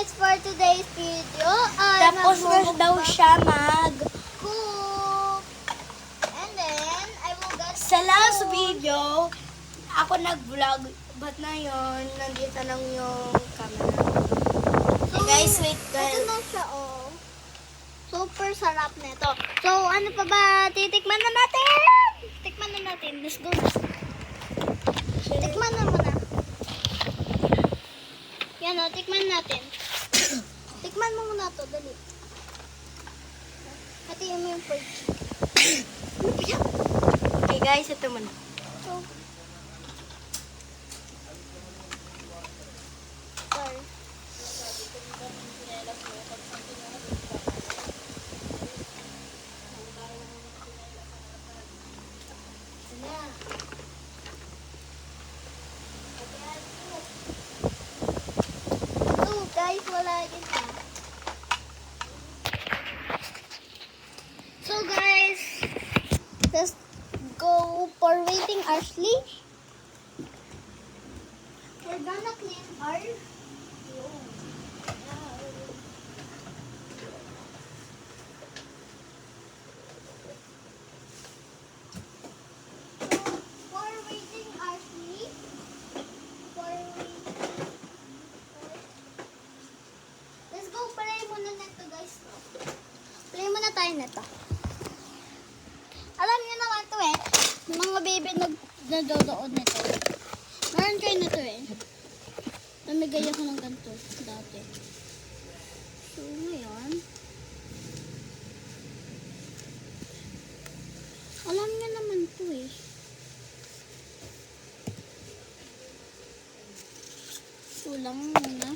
guys, for today's video, Tapos na daw siya cook. And then, I will get Sa last food. video, ako nag-vlog. But na yun, nandito lang yung camera. So, Guys, wait, ito guys. na siya, oh. Super sarap nito. So, ano pa ba? Titikman na natin! Tikman na natin. Let's go. Tikman na muna. Yan, oh. Tikman natin. Tikman mo muna to. Dali. Hatiin mo yung pork. Ano ba yan? Okay guys, ito muna. So, sorry. So, guys, wala din pa. So, guys, let's go for waiting Ashley. We're gonna clean our room. For waiting Ashley, let's go play muna nito guys. Play muna tayo nito. Alam niyo naman to eh. Mga baby nagdodood nito. Meron kayo nito eh. Namigay ako ng ganito dati. So ngayon, alam niyo naman to eh. Kulang muna.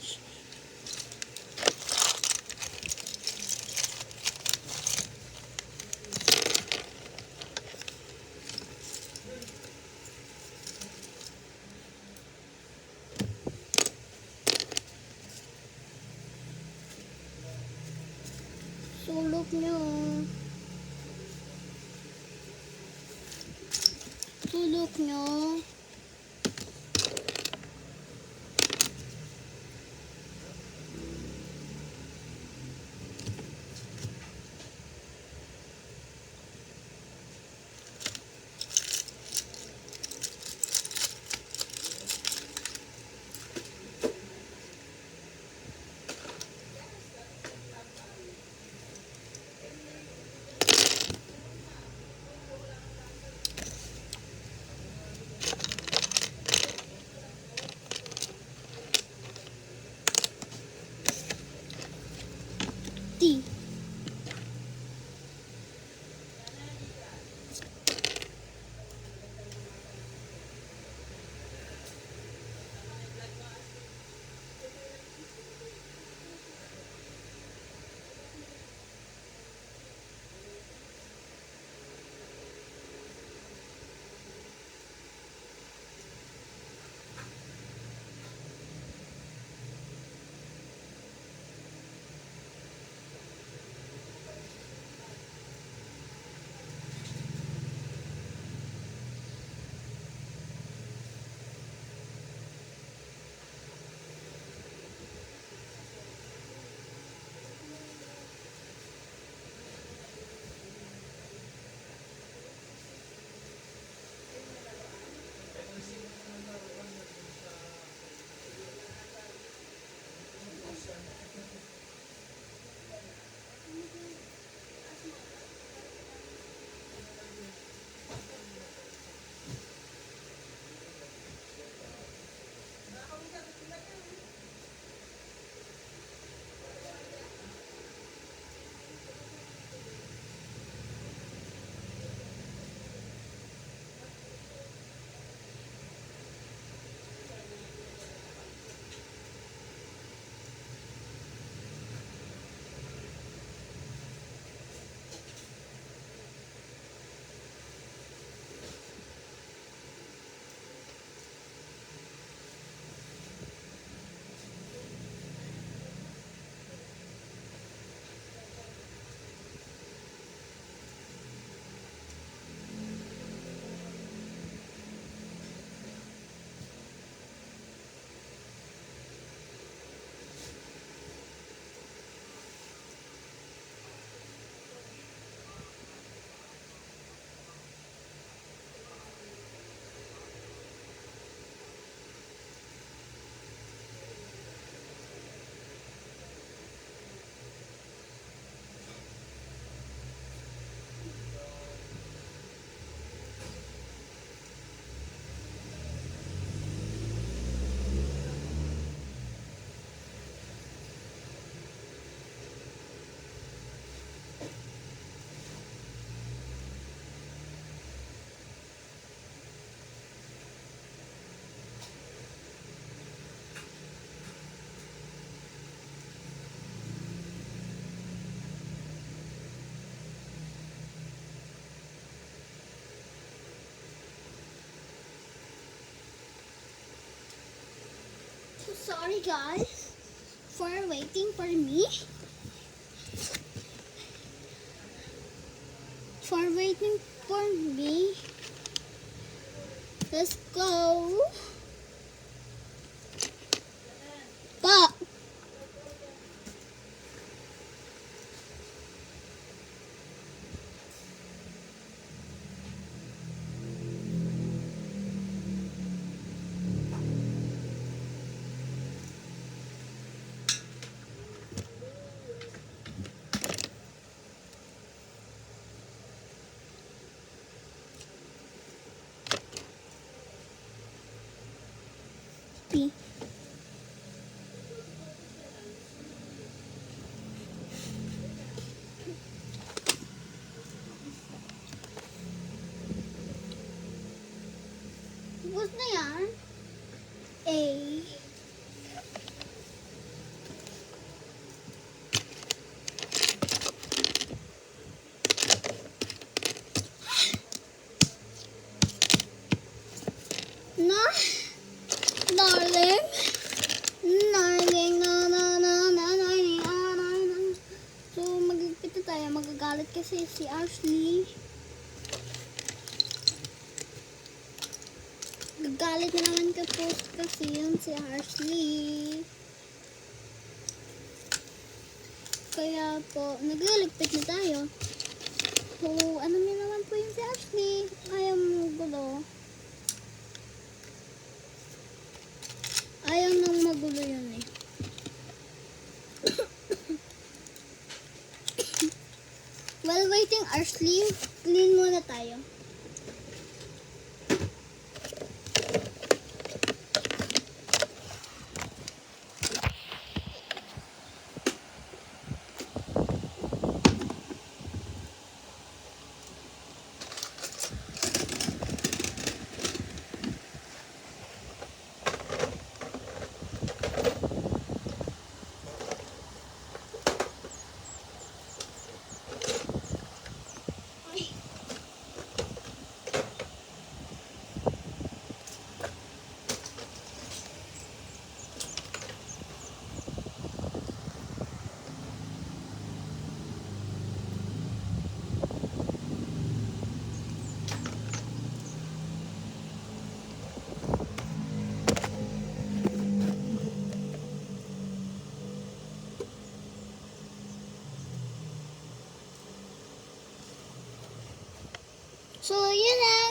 Sulok nyo. Sulok nyo. sorry guys for waiting for me. For waiting for me. Let's go. Pa. P. Tapos na yan. A. Na. Darling. Darling. Na. So, magigpit na tayo. Magagalit kasi si Ashley. Gagalit na naman kasi yun si Ashley. Kaya po, nagliligpit na tayo. So, ano niya naman po yung si Ashley. Ayaw mo gulo. Ayaw nang magulo yun eh. While waiting Ashley, clean muna tayo. So, yun na.